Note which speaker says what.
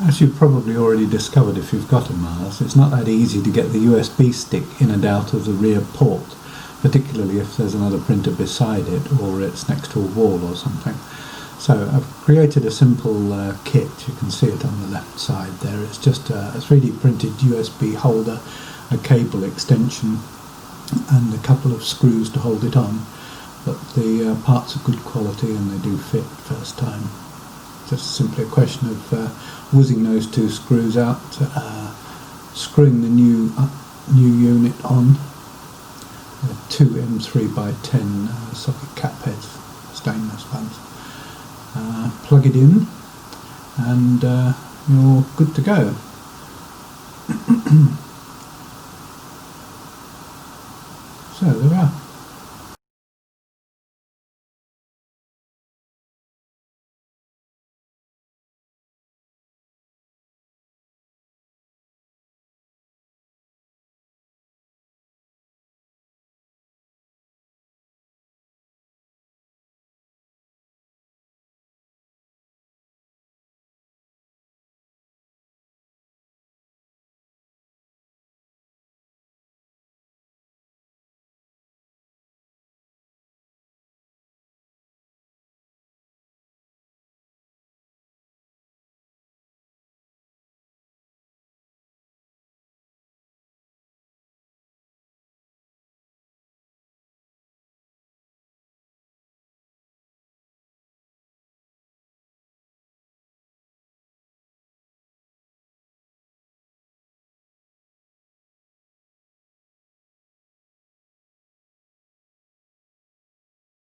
Speaker 1: As you've probably already discovered if you've got a Mars, it's not that easy to get the USB stick in and out of the rear port, particularly if there's another printer beside it or it's next to a wall or something. So I've created a simple kit. You can see it on the left side there. It's just a 3D printed USB holder, a cable extension and a couple of screws to hold it on, but the parts are good quality and they do fit first time. Just simply a question of whizzing those two screws out, screwing the new unit on, two M3x10 socket cap heads, stainless ones. Plug it in and you're good to go. So there we are.